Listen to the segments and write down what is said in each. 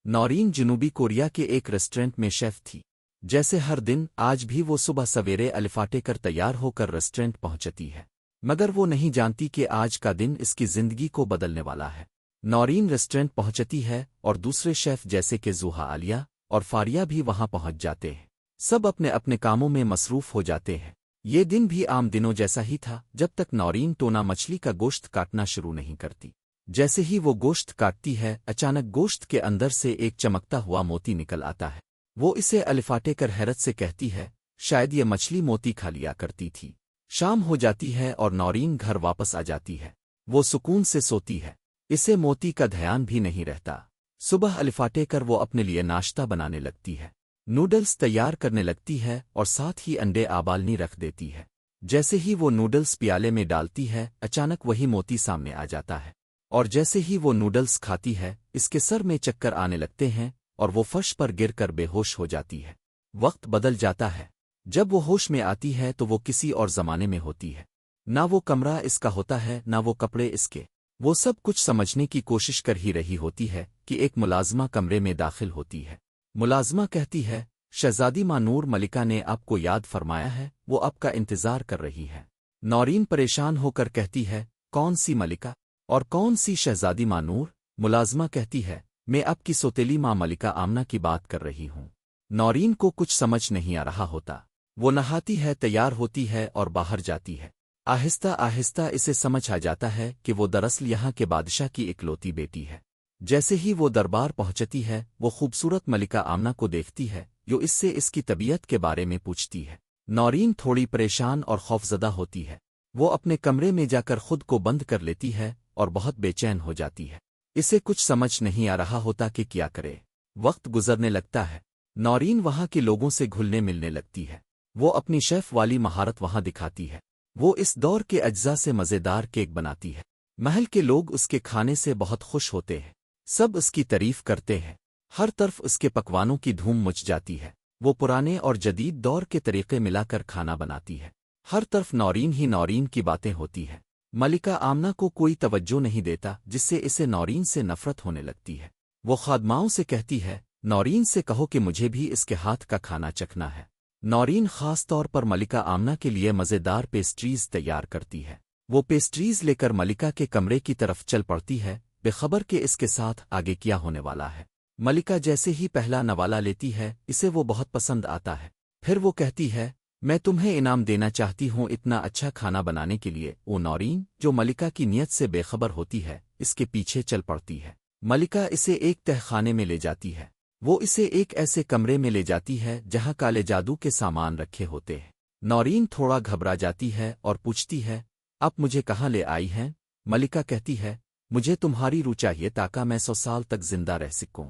नौरीन जनूबी कोरिया के एक रेस्टोरेंट में शेफ थी। जैसे हर दिन आज भी वो सुबह सवेरे अलिफाटे कर तैयार होकर रेस्टोरेंट पहुंचती है, मगर वो नहीं जानती कि आज का दिन इसकी जिंदगी को बदलने वाला है। नौरीन रेस्टोरेंट पहुंचती है और दूसरे शेफ जैसे कि जुहा, आलिया और फारिया भी वहां पहुंच जाते हैं। सब अपने अपने कामों में मसरूफ हो जाते हैं। ये दिन भी आम दिनों जैसा ही था जब तक नौरीन टोना मछली का गोश्त काटना शुरू नहीं करती। जैसे ही वो गोश्त काटती है, अचानक गोश्त के अंदर से एक चमकता हुआ मोती निकल आता है। वो इसे अलिफाटे कर हैरत से कहती है, शायद ये मछली मोती खा लिया करती थी। शाम हो जाती है और नौरीन घर वापस आ जाती है। वो सुकून से सोती है, इसे मोती का ध्यान भी नहीं रहता। सुबह अलिफाटे कर वो अपने लिए नाश्ता बनाने लगती है। नूडल्स तैयार करने लगती है और साथ ही अंडे आबालनी रख देती है। जैसे ही वो नूडल्स प्याले में डालती है, अचानक वही मोती सामने आ जाता है। और जैसे ही वो नूडल्स खाती है, इसके सर में चक्कर आने लगते हैं और वो फर्श पर गिर कर बेहोश हो जाती है। वक्त बदल जाता है। जब वो होश में आती है तो वो किसी और जमाने में होती है। ना वो कमरा इसका होता है, ना वो कपड़े इसके। वो सब कुछ समझने की कोशिश कर ही रही होती है कि एक मुलाजमा कमरे में दाखिल होती है। मुलाजमा कहती है, शहजादी मां नूर मलिका ने आपको याद फरमाया है, वो आपका इंतजार कर रही है। नौरीन परेशान होकर कहती है, कौन सी मलिका और कौन सी शहजादी मां नूर? मुलाजमा कहती है, मैं आपकी सोतेली मां मलिका आमना की बात कर रही हूँ। नौरीन को कुछ समझ नहीं आ रहा होता। वो नहाती है, तैयार होती है और बाहर जाती है। आहिस्ता आहिस्ता इसे समझ आ जाता है कि वो दरअसल यहाँ के बादशाह की इकलौती बेटी है। जैसे ही वो दरबार पहुंचती है, वो खूबसूरत मलिका आमना को देखती है, जो इससे इसकी तबीयत के बारे में पूछती है। नौरीन थोड़ी परेशान और खौफजदा होती है। वो अपने कमरे में जाकर खुद को बंद कर लेती है और बहुत बेचैन हो जाती है। इसे कुछ समझ नहीं आ रहा होता कि क्या करे। वक्त गुजरने लगता है। नौरीन वहां के लोगों से घुलने मिलने लगती है। वो अपनी शेफ वाली महारत वहां दिखाती है। वो इस दौर के अज्जा से मज़ेदार केक बनाती है। महल के लोग उसके खाने से बहुत खुश होते हैं। सब उसकी तारीफ करते हैं। हर तरफ उसके पकवानों की धूम मच जाती है। वो पुराने और जदीद दौर के तरीके मिलाकर खाना बनाती है। हर तरफ नौरीन ही नौरीन की बातें होती है। मलिका आमना को कोई तवज्जो नहीं देता, जिससे इसे नौरीन से नफरत होने लगती है। वो खादमाओं से कहती है, नौरीन से कहो कि मुझे भी इसके हाथ का खाना चखना है। नौरीन खास तौर पर मलिका आमना के लिए मज़ेदार पेस्ट्रीज तैयार करती है। वो पेस्ट्रीज लेकर मलिका के कमरे की तरफ चल पड़ती है, बेखबर के इसके साथ आगे क्या होने वाला है। मलिका जैसे ही पहला नवाला लेती है, इसे वो बहुत पसंद आता है। फिर वो कहती है, मैं तुम्हें इनाम देना चाहती हूँ इतना अच्छा खाना बनाने के लिए। वो नौरीन, जो मलिका की नीयत से बेखबर होती है, इसके पीछे चल पड़ती है। मलिका इसे एक तहखाने में ले जाती है। वो इसे एक ऐसे कमरे में ले जाती है जहाँ काले जादू के सामान रखे होते हैं। नौरीन थोड़ा घबरा जाती है और पूछती है, आप मुझे कहाँ ले आई हैं? मलिका कहती है, मुझे तुम्हारी रूह चाहिए ताकि मैं 100 साल तक जिंदा रह सकूं।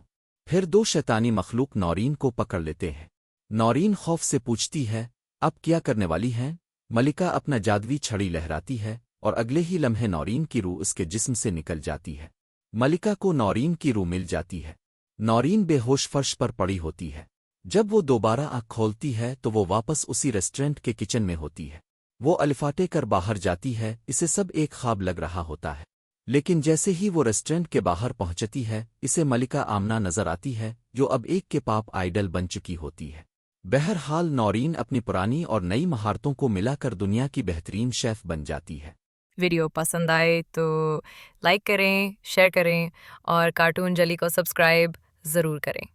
फिर दो शैतानी मखलूक नौरीन को पकड़ लेते हैं। नौरीन खौफ से पूछती है, अब क्या करने वाली हैं? मलिका अपना जादुई छड़ी लहराती है और अगले ही लम्हे नौरीन की रूह उसके जिस्म से निकल जाती है। मलिका को नौरीन की रूह मिल जाती है। नौरीन बेहोश फर्श पर पड़ी होती है। जब वो दोबारा आँख खोलती है तो वो वापस उसी रेस्टोरेंट के किचन में होती है। वो अलिफाटे कर बाहर जाती है, इसे सब एक ख्वाब लग रहा होता है। लेकिन जैसे ही वो रेस्टोरेंट के बाहर पहुंचती है, इसे मलिका आमना नजर आती है, जो अब एक के पाप आइडल बन चुकी होती है। बहरहाल नौरीन अपनी पुरानी और नई महारतों को मिलाकर दुनिया की बेहतरीन शेफ बन जाती है। वीडियो पसंद आए तो लाइक करें, शेयर करें और कार्टून जली को सब्सक्राइब ज़रूर करें।